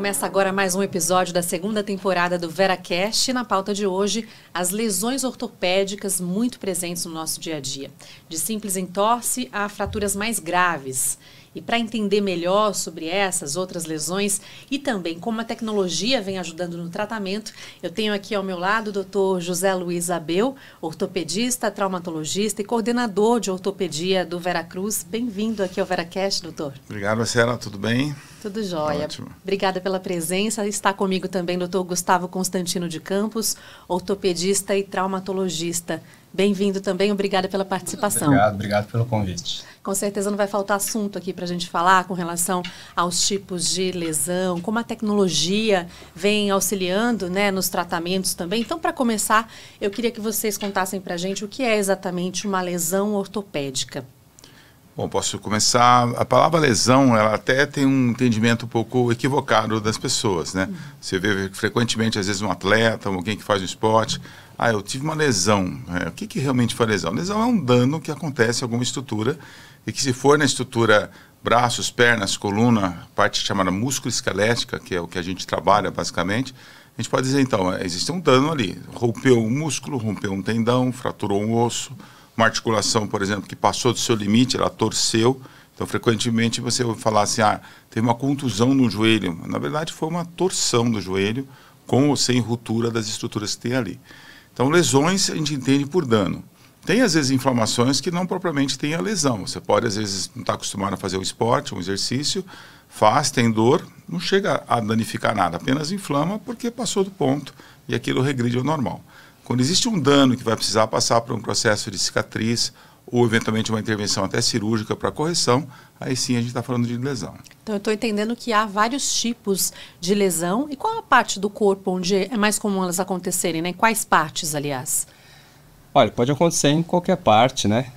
Começa agora mais um episódio da segunda temporada do VeraCast. Na pauta de hoje, as lesões ortopédicas muito presentes no nosso dia a dia. De simples entorse a fraturas mais graves. E para entender melhor sobre essas outras lesões e também como a tecnologia vem ajudando no tratamento, eu tenho aqui ao meu lado o Dr. José Luiz Abel, ortopedista, traumatologista e coordenador de ortopedia do Veracruz. Bem-vindo aqui ao VeraCast, doutor. Obrigado, Marcela. Tudo bem? Tudo jóia. Ótimo. Obrigada pela presença. Está comigo também o Dr. Gustavo Constantino de Campos, ortopedista e traumatologista. Bem-vindo também, obrigada pela participação. Obrigado pelo convite. Com certeza não vai faltar assunto aqui para a gente falar com relação aos tipos de lesão, como a tecnologia vem auxiliando, né, nos tratamentos também. Então, para começar, eu queria que vocês contassem para a gente o que é exatamente uma lesão ortopédica. Bom, posso começar. A palavra lesão, ela até tem um entendimento um pouco equivocado das pessoas, né? Você vê frequentemente, às vezes, um atleta, alguém que faz um esporte. Eu tive uma lesão. O que realmente foi lesão? Lesão é um dano que acontece em alguma estrutura e que, se for na estrutura braços, pernas, coluna, parte chamada músculo-esquelética, que é o que a gente trabalha basicamente, a gente pode dizer, então, existe um dano ali. Rompeu um músculo, rompeu um tendão, fraturou um osso, uma articulação, por exemplo, que passou do seu limite, ela torceu. Então, frequentemente, você vai falar assim, teve uma contusão no joelho. Na verdade, foi uma torção do joelho, com ou sem ruptura das estruturas que tem ali. Então, lesões a gente entende por dano. Tem, às vezes, inflamações que não propriamente tem a lesão. Você pode, às vezes, não estar acostumado a fazer um esporte, um exercício, faz, tem dor, não chega a danificar nada, apenas inflama porque passou do ponto e aquilo regride ao normal. Quando existe um dano que vai precisar passar por um processo de cicatriz ou, eventualmente, uma intervenção até cirúrgica para correção, aí sim a gente está falando de lesão. Então, eu estou entendendo que há vários tipos de lesão. E qual a parte do corpo onde é mais comum elas acontecerem, né? Quais partes, aliás? Olha, pode acontecer em qualquer parte, né?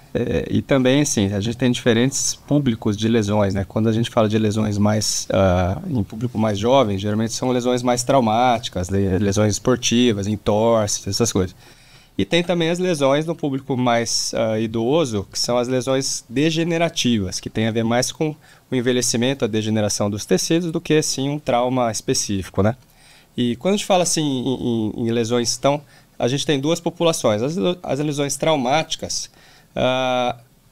E também, assim, a gente tem diferentes públicos de lesões, né? Quando a gente fala de lesões mais em público mais jovem, geralmente são lesões mais traumáticas, lesões esportivas, entorses, essas coisas. E tem também as lesões no público mais idoso, que são as lesões degenerativas, que tem a ver mais com o envelhecimento, a degeneração dos tecidos, do que, assim, um trauma específico, né? E quando a gente fala, assim, em lesões a gente tem duas populações. As lesões traumáticas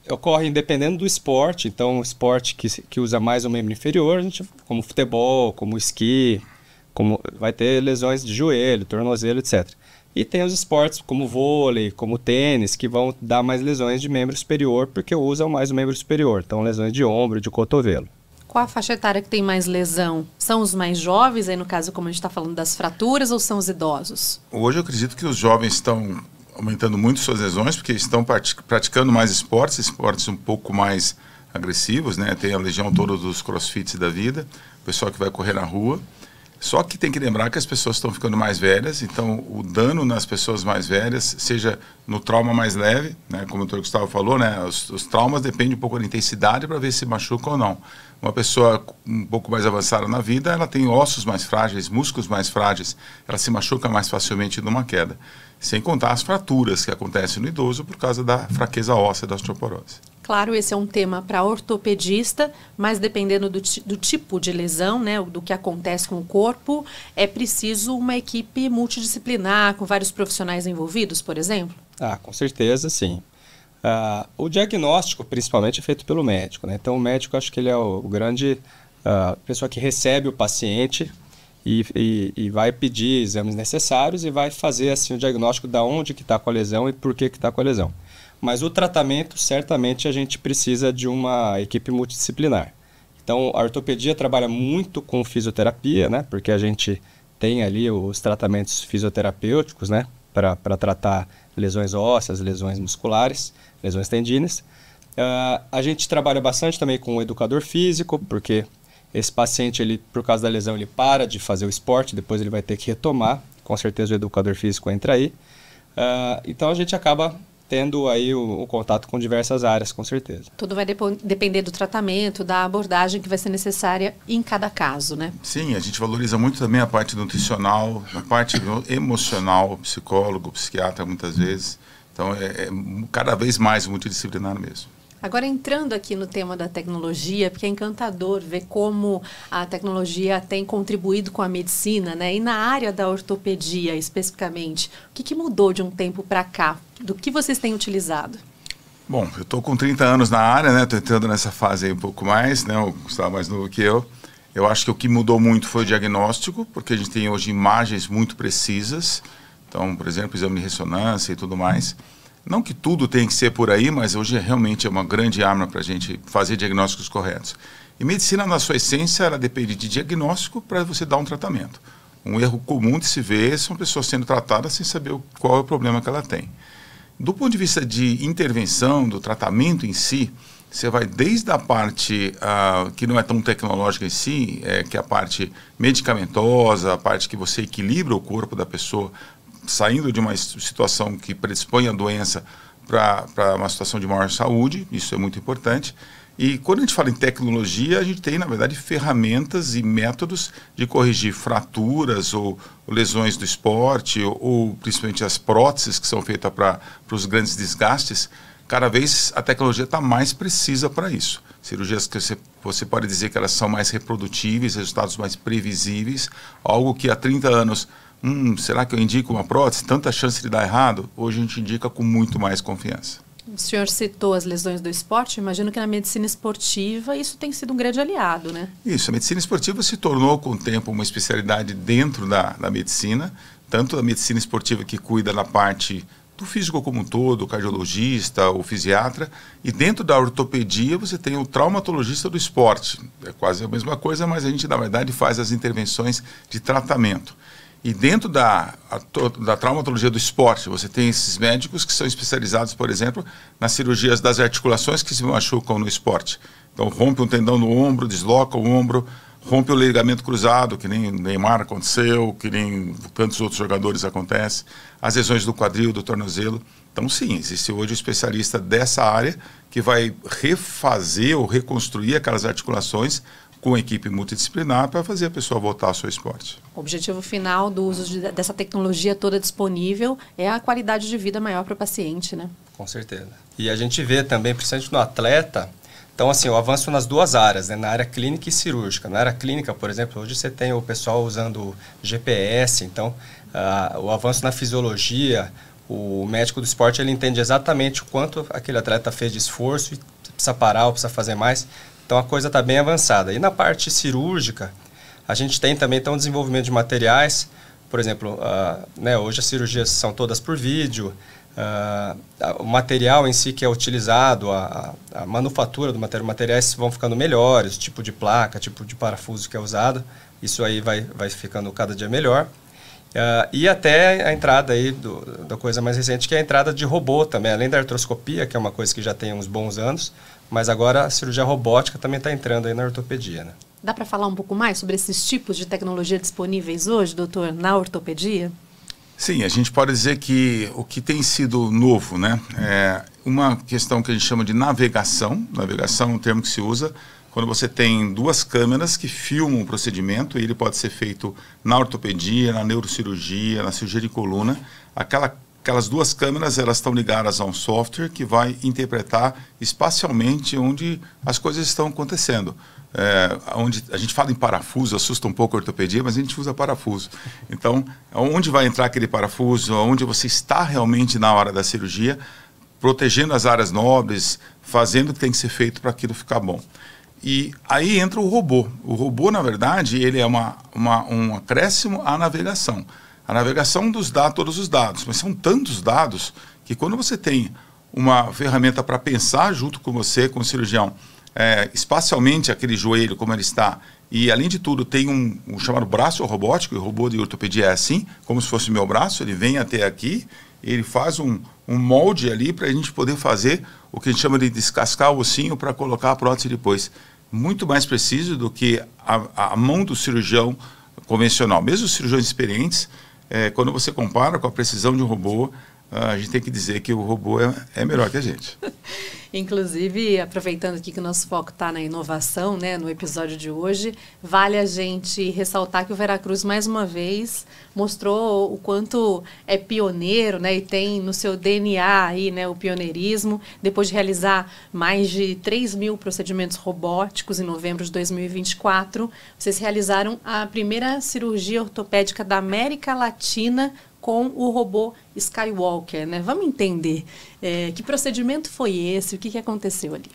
ocorrem dependendo do esporte. Então, o esporte que usa mais o membro inferior, como futebol, como esqui, vai ter lesões de joelho, tornozelo, etc. E tem os esportes como vôlei, como tênis, que vão dar mais lesões de membro superior, porque usam mais o membro superior. Então, lesões de ombro, de cotovelo. Qual a faixa etária que tem mais lesão? São os mais jovens, aí no caso, como a gente está falando das fraturas, ou são os idosos? Hoje eu acredito que os jovens estão aumentando muito suas lesões, porque estão praticando mais esportes um pouco mais agressivos, né? Tem a legião toda dos crossfits da vida, o pessoal que vai correr na rua. Só que tem que lembrar que as pessoas estão ficando mais velhas, então o dano nas pessoas mais velhas, seja no trauma mais leve, né, como o Dr. Gustavo falou, né, os traumas dependem um pouco da intensidade para ver se machuca ou não. Uma pessoa um pouco mais avançada na vida, ela tem ossos mais frágeis, músculos mais frágeis, ela se machuca mais facilmente numa queda. Sem contar as fraturas que acontecem no idoso por causa da fraqueza óssea da osteoporose. Claro, esse é um tema para ortopedista, mas dependendo do tipo de lesão, né, do que acontece com o corpo, é preciso uma equipe multidisciplinar, com vários profissionais envolvidos, por exemplo? Com certeza, sim. O diagnóstico, principalmente, é feito pelo médico, né? Então, o médico, acho que ele é o grande pessoa que recebe o paciente e vai pedir exames necessários e vai fazer, assim, o diagnóstico de onde que está com a lesão e por que está com a lesão. Mas o tratamento, certamente, a gente precisa de uma equipe multidisciplinar. Então, a ortopedia trabalha muito com fisioterapia, né? Porque a gente tem ali os tratamentos fisioterapêuticos, né? Para tratar lesões ósseas, lesões musculares, lesões tendíneas. A gente trabalha bastante também com o educador físico, porque esse paciente, ele, por causa da lesão, ele para de fazer o esporte, depois ele vai ter que retomar. Com certeza o educador físico entra aí. Então, a gente acaba tendo aí o contato com diversas áreas, com certeza. Tudo vai depender do tratamento, da abordagem que vai ser necessária em cada caso, né? Sim, a gente valoriza muito também a parte nutricional, a parte emocional, psicólogo, psiquiatra, muitas vezes. Então, é cada vez mais multidisciplinar mesmo. Agora, entrando aqui no tema da tecnologia, porque é encantador ver como a tecnologia tem contribuído com a medicina, né? E na área da ortopedia, especificamente, o que mudou de um tempo para cá? Do que vocês têm utilizado? Bom, eu estou com 30 anos na área, né? Estou entrando nessa fase aí um pouco mais, né? O Gustavo é mais novo que eu. Eu acho que o que mudou muito foi o diagnóstico, porque a gente tem hoje imagens muito precisas. Então, por exemplo, exame de ressonância e tudo mais. Não que tudo tem que ser por aí, mas hoje realmente é uma grande arma para a gente fazer diagnósticos corretos. E medicina, na sua essência, ela depende de diagnóstico para você dar um tratamento. Um erro comum de se ver são pessoas sendo tratadas sem saber qual é o problema que ela tem. Do ponto de vista de intervenção, do tratamento em si, você vai desde a parte que não é tão tecnológica em si, que é a parte medicamentosa, a parte que você equilibra o corpo da pessoa, saindo de uma situação que predispõe a doença para uma situação de maior saúde, isso é muito importante. E quando a gente fala em tecnologia, a gente tem, na verdade, ferramentas e métodos de corrigir fraturas ou lesões do esporte, ou principalmente as próteses que são feitas para os grandes desgastes. Cada vez a tecnologia está mais precisa para isso. Cirurgias que você pode dizer que elas são mais reprodutíveis, resultados mais previsíveis, algo que há 30 anos... será que eu indico uma prótese? Tanta chance de dar errado? Hoje a gente indica com muito mais confiança. O senhor citou as lesões do esporte, imagino que na medicina esportiva isso tem sido um grande aliado, né? Isso, a medicina esportiva se tornou com o tempo uma especialidade dentro da medicina, tanto a medicina esportiva que cuida da parte do físico como um todo, o cardiologista, o fisiatra, e dentro da ortopedia você tem o traumatologista do esporte. É quase a mesma coisa, mas a gente na verdade faz as intervenções de tratamento. E dentro da traumatologia do esporte, você tem esses médicos que são especializados, por exemplo, nas cirurgias das articulações que se machucam no esporte. Então, rompe um tendão no ombro, desloca o ombro, rompe o ligamento cruzado, que nem o Neymar aconteceu, que nem tantos outros jogadores acontece, as lesões do quadril, do tornozelo. Então, sim, existe hoje um especialista dessa área que vai refazer ou reconstruir aquelas articulações com equipe multidisciplinar para fazer a pessoa voltar ao seu esporte. O objetivo final do uso dessa tecnologia toda disponível é a qualidade de vida maior para o paciente, né? Com certeza. E a gente vê também, principalmente no atleta, então assim, o avanço nas duas áreas, né? Na área clínica e cirúrgica. Na área clínica, por exemplo, hoje você tem o pessoal usando GPS, então o avanço na fisiologia, o médico do esporte ele entende exatamente o quanto aquele atleta fez de esforço e precisa parar ou precisa fazer mais. Então a coisa está bem avançada. E na parte cirúrgica, a gente tem também um desenvolvimento de materiais. Por exemplo, hoje as cirurgias são todas por vídeo. O material em si que é utilizado, a manufatura do material, materiais vão ficando melhores, o tipo de placa, tipo de parafuso que é usado. Isso aí vai ficando cada dia melhor. E até a entrada aí da coisa mais recente, que é a entrada de robô também. Além da artroscopia, que é uma coisa que já tem uns bons anos, mas agora a cirurgia robótica também está entrando aí na ortopedia, né? Dá para falar um pouco mais sobre esses tipos de tecnologia disponíveis hoje, doutor, na ortopedia? Sim, a gente pode dizer que o que tem sido novo, né, é uma questão que a gente chama de navegação. Navegação é um termo que se usa quando você tem duas câmeras que filmam o procedimento, e ele pode ser feito na ortopedia, na neurocirurgia, na cirurgia de coluna. Aquelas duas câmeras, elas estão ligadas a um software que vai interpretar espacialmente onde as coisas estão acontecendo. Onde a gente fala em parafuso, assusta um pouco a ortopedia, mas a gente usa parafuso. Então, onde vai entrar aquele parafuso, onde você está realmente na hora da cirurgia, protegendo as áreas nobres, fazendo o que tem que ser feito para aquilo ficar bom. E aí entra o robô. O robô, na verdade, ele é um acréscimo à navegação. A navegação nos dá todos os dados, mas são tantos dados que quando você tem uma ferramenta para pensar junto com você, com o cirurgião, espacialmente aquele joelho como ele está, e além de tudo tem um chamado braço robótico, e o robô de ortopedia é assim, como se fosse o meu braço, ele vem até aqui, ele faz um molde ali para a gente poder fazer o que a gente chama de descascar o ossinho para colocar a prótese depois. Muito mais preciso do que a mão do cirurgião convencional. Mesmo os cirurgiões experientes, quando você compara com a precisão de um robô, a gente tem que dizer que o robô é melhor que a gente. Inclusive, aproveitando aqui que o nosso foco está na inovação, né, no episódio de hoje, vale a gente ressaltar que o Veracruz, mais uma vez, mostrou o quanto é pioneiro, né, e tem no seu DNA aí, né, o pioneirismo. Depois de realizar mais de 3.000 procedimentos robóticos em novembro de 2024, vocês realizaram a primeira cirurgia ortopédica da América Latina com o robô Skywalker, né? Vamos entender que procedimento foi esse, o que aconteceu ali.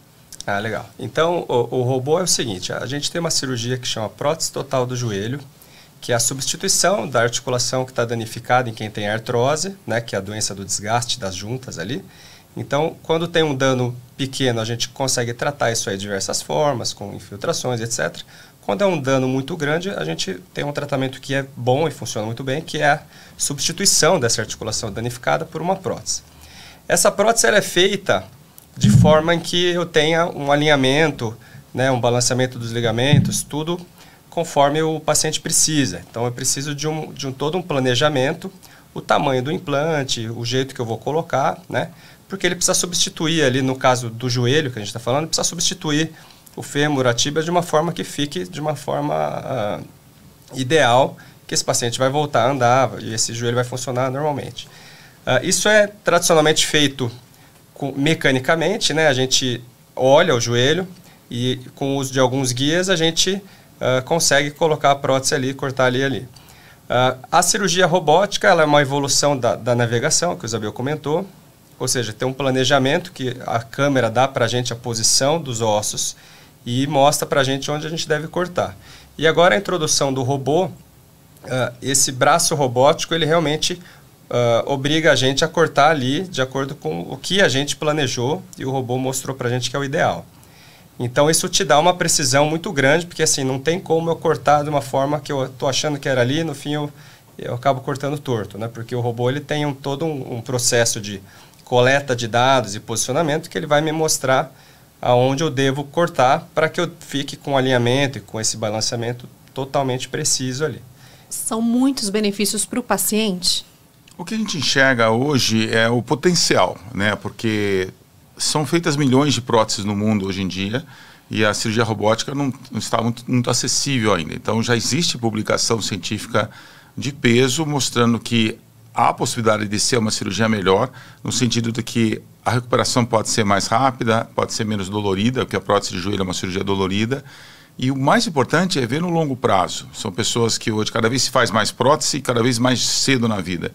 Ah, legal. Então, o robô é o seguinte, a gente tem uma cirurgia que chama prótese total do joelho, que é a substituição da articulação que está danificada em quem tem artrose, né, que é a doença do desgaste das juntas ali. Então, quando tem um dano pequeno, a gente consegue tratar isso aí de diversas formas, com infiltrações, etc. Quando é um dano muito grande, a gente tem um tratamento que é bom e funciona muito bem, que é a substituição dessa articulação danificada por uma prótese. Essa prótese ela é feita de forma em que eu tenha um alinhamento, né, um balanceamento dos ligamentos, tudo conforme o paciente precisa. Então, eu preciso de todo um planejamento, o tamanho do implante, o jeito que eu vou colocar, né, porque ele precisa substituir ali, no caso do joelho que a gente está falando, precisa substituir o fêmur, a tíbia, de uma forma que fique de uma forma ideal, que esse paciente vai voltar a andar e esse joelho vai funcionar normalmente. Isso é tradicionalmente feito mecanicamente, né? A gente olha o joelho e com o uso de alguns guias a gente consegue colocar a prótese ali, cortar ali. A cirurgia robótica ela é uma evolução da navegação, que o Isabel comentou, ou seja, tem um planejamento que a câmera dá para a gente a posição dos ossos e mostra para a gente onde a gente deve cortar. E agora a introdução do robô, esse braço robótico, ele realmente obriga a gente a cortar ali de acordo com o que a gente planejou e o robô mostrou para a gente que é o ideal. Então isso te dá uma precisão muito grande, porque assim, não tem como eu cortar de uma forma que eu estou achando que era ali, no fim eu acabo cortando torto, né? Porque o robô ele tem todo um processo de coleta de dados e posicionamento que ele vai me mostrar aonde eu devo cortar para que eu fique com o alinhamento e com esse balanceamento totalmente preciso ali. São muitos benefícios para o paciente? O que a gente enxerga hoje é o potencial, né? Porque são feitas milhões de próteses no mundo hoje em dia e a cirurgia robótica não está muito acessível ainda. Então já existe publicação científica de peso mostrando que há a possibilidade de ser uma cirurgia melhor, no sentido de que a recuperação pode ser mais rápida, pode ser menos dolorida, porque a prótese de joelho é uma cirurgia dolorida. E o mais importante é ver no longo prazo. São pessoas que hoje cada vez se faz mais prótese e cada vez mais cedo na vida.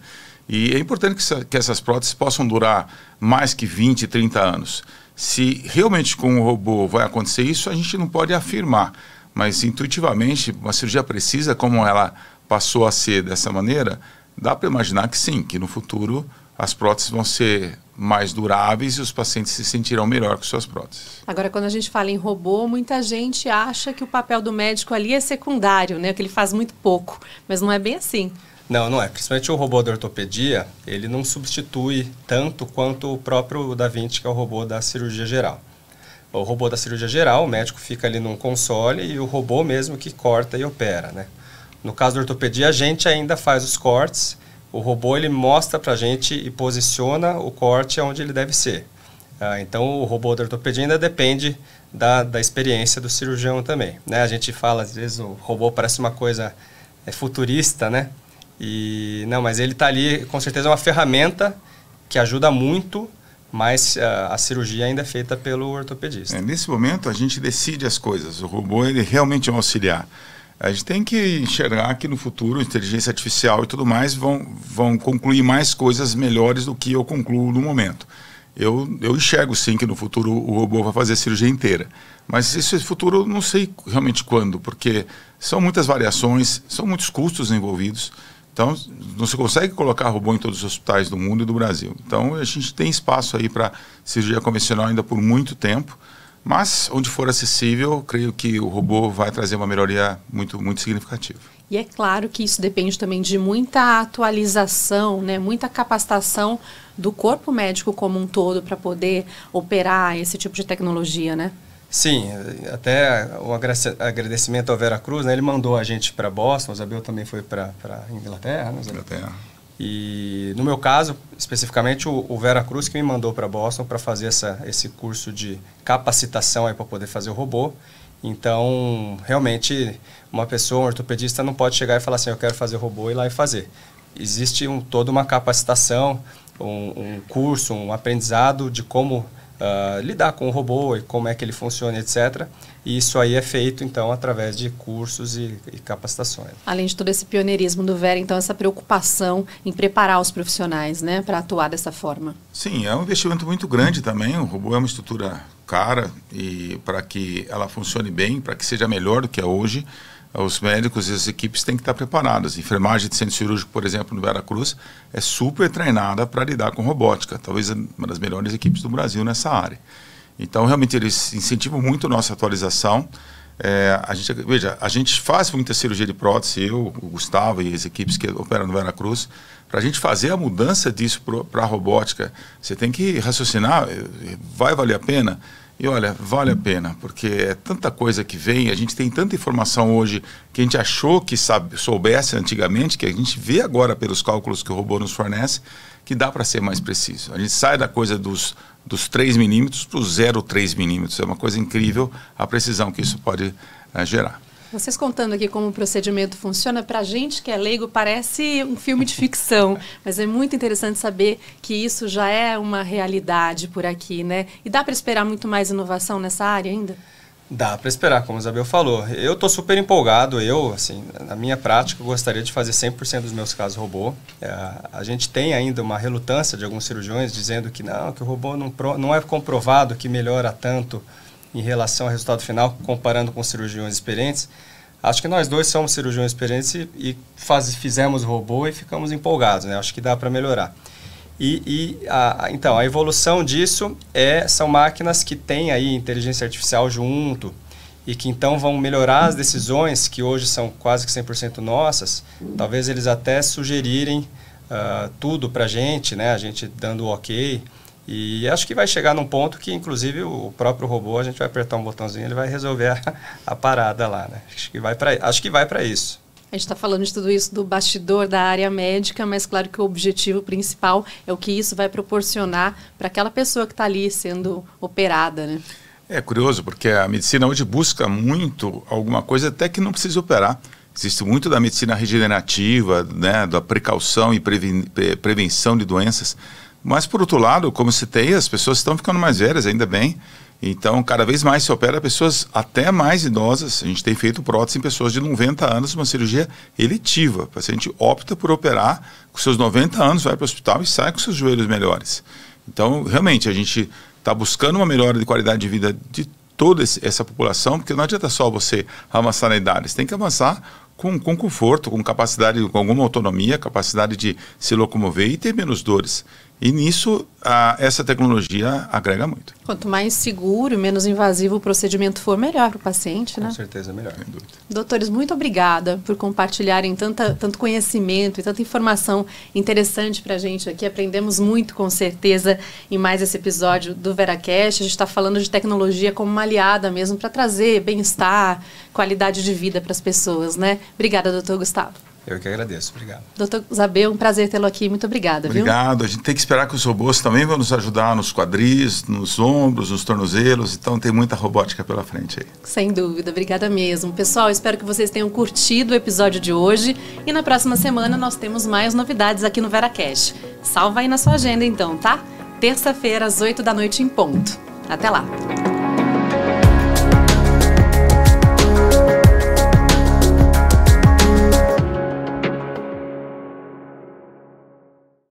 E é importante que essas próteses possam durar mais que 20, 30 anos. Se realmente com o robô vai acontecer isso, a gente não pode afirmar. Mas intuitivamente, uma cirurgia precisa, como ela passou a ser dessa maneira, dá para imaginar que sim, que no futuro as próteses vão ser mais duráveis e os pacientes se sentirão melhor com suas próteses. Agora, quando a gente fala em robô, muita gente acha que o papel do médico ali é secundário, né? Que ele faz muito pouco, mas não é bem assim. Não é. Principalmente o robô da ortopedia, ele não substitui tanto quanto o próprio Da Vinci, que é o robô da cirurgia geral. O robô da cirurgia geral, o médico fica ali num console e o robô mesmo que corta e opera, né? No caso da ortopedia, a gente ainda faz os cortes, o robô ele mostra para a gente e posiciona o corte onde ele deve ser. Então, o robô da ortopedia ainda depende da experiência do cirurgião também, né? A gente fala, às vezes, o robô parece uma coisa futurista, né? Mas ele está ali, com certeza, é uma ferramenta que ajuda muito, mas a cirurgia ainda é feita pelo ortopedista. Nesse momento, a gente decide as coisas. O robô ele realmente é um auxiliar. A gente tem que enxergar que no futuro, inteligência artificial e tudo mais vão concluir mais coisas melhores do que eu concluo no momento. Eu enxergo sim que no futuro o robô vai fazer a cirurgia inteira. Mas esse futuro eu não sei realmente quando, porque são muitas variações, são muitos custos envolvidos. Então, não se consegue colocar robô em todos os hospitais do mundo e do Brasil. Então, a gente tem espaço aí para cirurgia convencional ainda por muito tempo. Mas, onde for acessível, creio que o robô vai trazer uma melhoria muito, muito significativa. E é claro que isso depende também de muita atualização, né, muita capacitação do corpo médico como um todo para poder operar esse tipo de tecnologia, né? Sim, até um agradecimento ao Veracruz, né? Ele mandou a gente para Boston, o Isabel também foi para Inglaterra, né? Inglaterra. E no meu caso, especificamente, o Veracruz que me mandou para Boston para fazer esse curso de capacitação para poder fazer o robô. Então, realmente, uma pessoa, um ortopedista, não pode chegar e falar assim, eu quero fazer robô e ir lá e fazer. Existe toda uma capacitação, um curso, um aprendizado de como lidar com o robô e como é que ele funciona, etc. E isso aí é feito, então, através de cursos e capacitações. Além de todo esse pioneirismo do Vera, então, essa preocupação em preparar os profissionais, né, para atuar dessa forma. Sim, é um investimento muito grande também. O robô é uma estrutura cara e para que ela funcione bem, para que seja melhor do que é hoje, os médicos e as equipes têm que estar preparadas. A enfermagem de centro cirúrgico, por exemplo, no Veracruz, é super treinada para lidar com robótica. Talvez uma das melhores equipes do Brasil nessa área. Então, realmente, eles incentivam muito a nossa atualização. A gente faz muita cirurgia de prótese, eu, o Gustavo e as equipes que operam no Veracruz. Para a gente fazer a mudança disso para a robótica, você tem que raciocinar, vai valer a pena? E olha, vale a pena, porque é tanta coisa que vem, a gente tem tanta informação hoje que a gente achou que soubesse antigamente, que a gente vê agora pelos cálculos que o robô nos fornece, que dá para ser mais preciso. A gente sai da coisa dos 3 milímetros para os 0,3 milímetros. É uma coisa incrível a precisão que isso pode gerar. Vocês contando aqui como o procedimento funciona, para a gente que é leigo parece um filme de ficção, mas é muito interessante saber que isso já é uma realidade por aqui, né? E dá para esperar muito mais inovação nessa área ainda? Dá para esperar, como a Isabel falou. Eu estou super empolgado. Eu, na minha prática, gostaria de fazer 100% dos meus casos robô. A gente tem ainda uma relutância de alguns cirurgiões dizendo que que o robô não é comprovado que melhora tanto em relação ao resultado final, comparando com cirurgiões experientes. Acho que nós dois somos cirurgiões experientes e fizemos o robô e ficamos empolgados, né? Acho que dá para melhorar. Então, a evolução disso são máquinas que têm aí inteligência artificial junto e que então vão melhorar as decisões que hoje são quase que 100% nossas. Talvez eles até sugerirem tudo para a gente, né? A gente dando o ok. E acho que vai chegar num ponto que, inclusive, o próprio robô, a gente vai apertar um botãozinho e ele vai resolver a parada lá, né? Acho que vai para isso. A gente está falando de tudo isso do bastidor da área médica, mas claro que o objetivo principal é o que isso vai proporcionar para aquela pessoa que está ali sendo operada, né? É curioso, porque a medicina hoje busca muito alguma coisa até que não precisa operar. Existe muito da medicina regenerativa, né, da precaução e prevenção de doenças. Mas, por outro lado, como citei, as pessoas estão ficando mais velhas, ainda bem. Então, cada vez mais se opera pessoas até mais idosas. A gente tem feito prótese em pessoas de 90 anos, uma cirurgia eletiva. O paciente opta por operar com seus 90 anos, vai para o hospital e sai com seus joelhos melhores. Então, realmente, a gente está buscando uma melhora de qualidade de vida de toda essa população, porque não adianta só você avançar na idade, você tem que avançar com conforto, com capacidade, com alguma autonomia, capacidade de se locomover e ter menos dores. E nisso, essa tecnologia agrega muito. Quanto mais seguro e menos invasivo o procedimento for, melhor para o paciente, né? Com certeza, melhor. Sem dúvida. Doutores, muito obrigada por compartilharem tanto conhecimento e tanta informação interessante para a gente aqui. Aprendemos muito, com certeza, em mais esse episódio do VeraCast. A gente está falando de tecnologia como uma aliada mesmo para trazer bem-estar, qualidade de vida para as pessoas, né? Obrigada, doutor Gustavo. Eu que agradeço, obrigado. Doutor Zabel, um prazer tê-lo aqui, muito obrigada. Obrigado, viu? A gente tem que esperar que os robôs também vão nos ajudar nos quadris, nos ombros, nos tornozelos, então tem muita robótica pela frente aí. Sem dúvida, obrigada mesmo. Pessoal, espero que vocês tenham curtido o episódio de hoje e na próxima semana nós temos mais novidades aqui no VeraCast. Salva aí na sua agenda então, tá? Terça-feira às 8 da noite em ponto. Até lá!